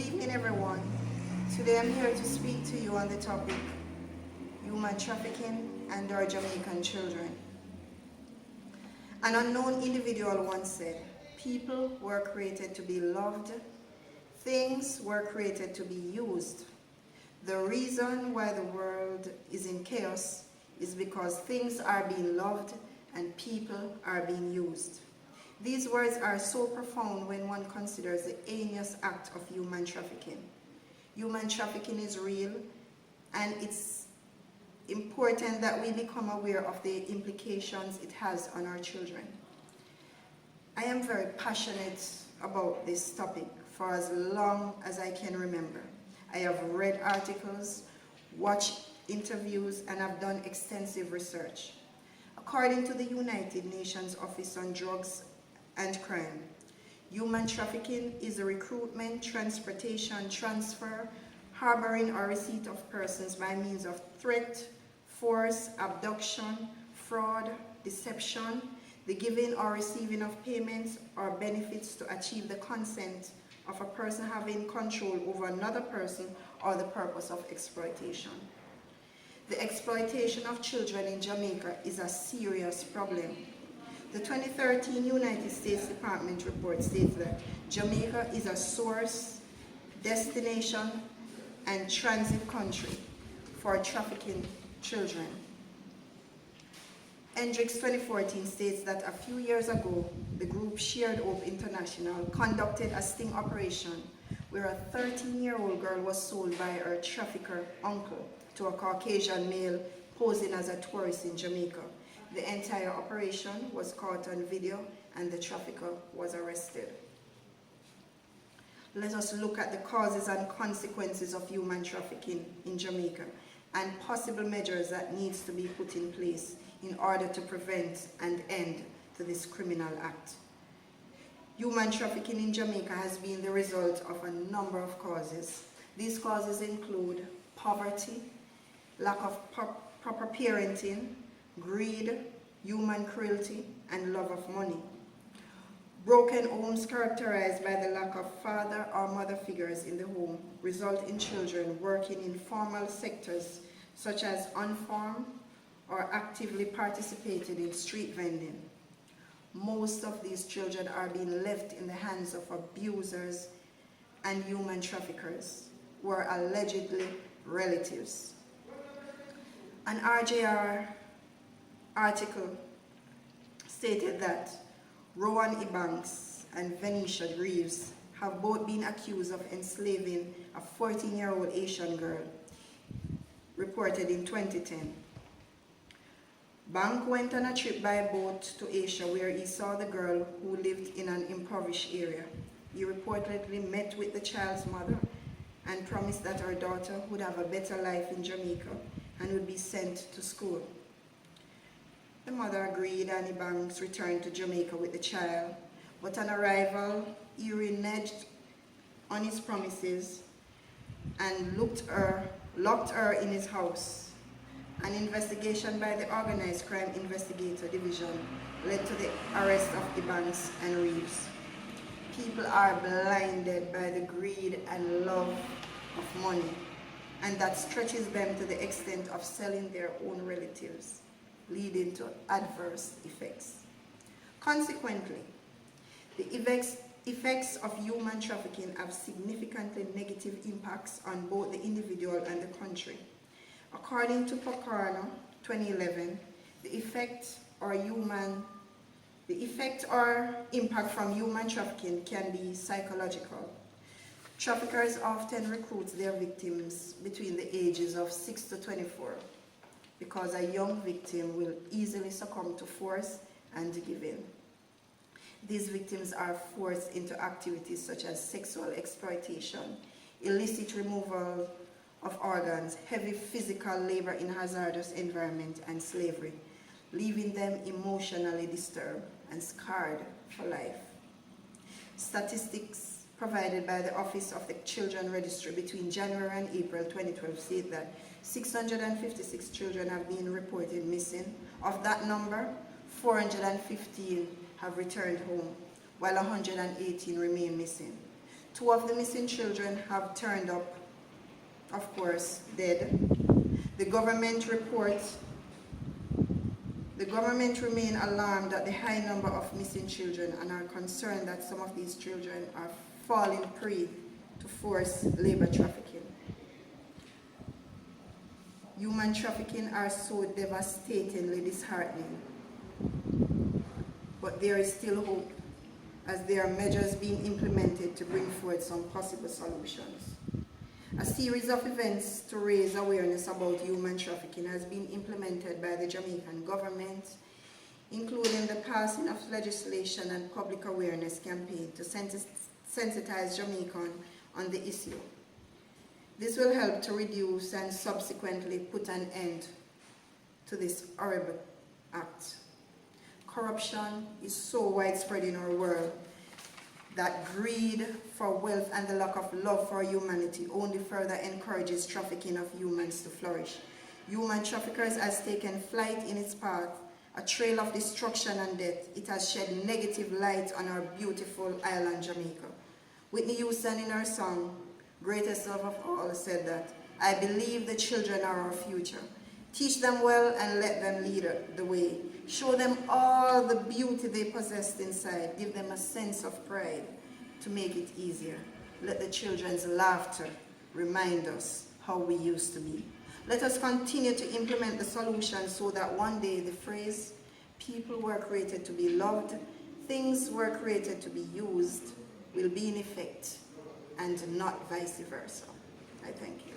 evening, everyone. Today I'm here to speak to you on the topic human trafficking and our Jamaican children. An unknown individual once said, people were created to be loved, things were created to be used. The reason why the world is in chaos is because things are being loved and people are being used. These words are so profound when one considers the heinous act of human trafficking. Human trafficking is real, and it's important that we become aware of the implications it has on our children. I am very passionate about this topic for as long as I can remember. I have read articles, watched interviews, and have done extensive research. According to the United Nations Office on Drugs and Crime, human trafficking is the recruitment, transportation, transfer, harboring, or receipt of persons by means of threat, force, abduction, fraud, deception, the giving or receiving of payments or benefits to achieve the consent of a person having control over another person or the purpose of exploitation. The exploitation of children in Jamaica is a serious problem. The 2013 United States Department report states that Jamaica is a source, destination, and transit country for trafficking children. Hendricks 2014 states that a few years ago, the group Shared Hope International conducted a sting operation where a 13-year-old girl was sold by her trafficker uncle to a Caucasian male posing as a tourist in Jamaica. The entire operation was caught on video and the trafficker was arrested. Let us look at the causes and consequences of human trafficking in Jamaica and possible measures that needs to be put in place in order to prevent and end to this criminal act. Human trafficking in Jamaica has been the result of a number of causes. These causes include poverty, lack of proper parenting, greed, human cruelty, and love of money. Broken homes characterized by the lack of father or mother figures in the home result in children working in formal sectors such as unfarmed or actively participated in street vending. Most of these children are being left in the hands of abusers and human traffickers who are allegedly relatives. An RJR article stated that Rowan Ebanks and Venetia Reeves have both been accused of enslaving a 14-year-old Asian girl, reported in 2010. Bank went on a trip by boat to Asia where he saw the girl who lived in an impoverished area. He reportedly met with the child's mother and promised that her daughter would have a better life in Jamaica and would be sent to school. The mother agreed and Ebanks returned to Jamaica with the child, but on arrival, he reneged on his promises and locked her in his house. An investigation by the Organized Crime Investigator Division led to the arrest of Ebanks and Reeves. People are blinded by the greed and love of money, and that stretches them to the extent of selling their own relatives, leading to adverse effects. Consequently, the effects of human trafficking have significantly negative impacts on both the individual and the country. According to Pocarno, 2011, the effect or impact from human trafficking can be psychological. Traffickers often recruit their victims between the ages of 6 to 24 because a young victim will easily succumb to force and give in. These victims are forced into activities such as sexual exploitation, illicit removal of organs, heavy physical labor in hazardous environment, and slavery, leaving them emotionally disturbed and scarred for life. Statistics provided by the Office of the Children Registry between January and April 2012 state that 656 children have been reported missing. Of that number, 415 have returned home, while 118 remain missing. 2 of the missing children have turned up, of course, dead. The government remain alarmed at the high number of missing children and are concerned that some of these children are falling prey to forced labor trafficking. Human trafficking are so devastatingly disheartening, but there is still hope, as there are measures being implemented to bring forth some possible solutions. A series of events to raise awareness about human trafficking has been implemented by the Jamaican government, including the passing of legislation and public awareness campaign to sensitize Jamaicans on the issue. This will help to reduce and subsequently put an end to this horrible act. Corruption is so widespread in our world that greed for wealth and the lack of love for humanity only further encourages trafficking of humans to flourish. Human traffickers has taken flight in its path, a trail of destruction and death. It has shed negative light on our beautiful island, Jamaica. Whitney Houston, in her song, Greatest Love of All, said that, "I believe the children are our future. Teach them well and let them lead the way. Show them all the beauty they possessed inside. Give them a sense of pride to make it easier. Let the children's laughter remind us how we used to be." Let us continue to implement the solution so that one day the phrase, "people were created to be loved, things were created to be used," will be in effect, and not vice versa. I thank you.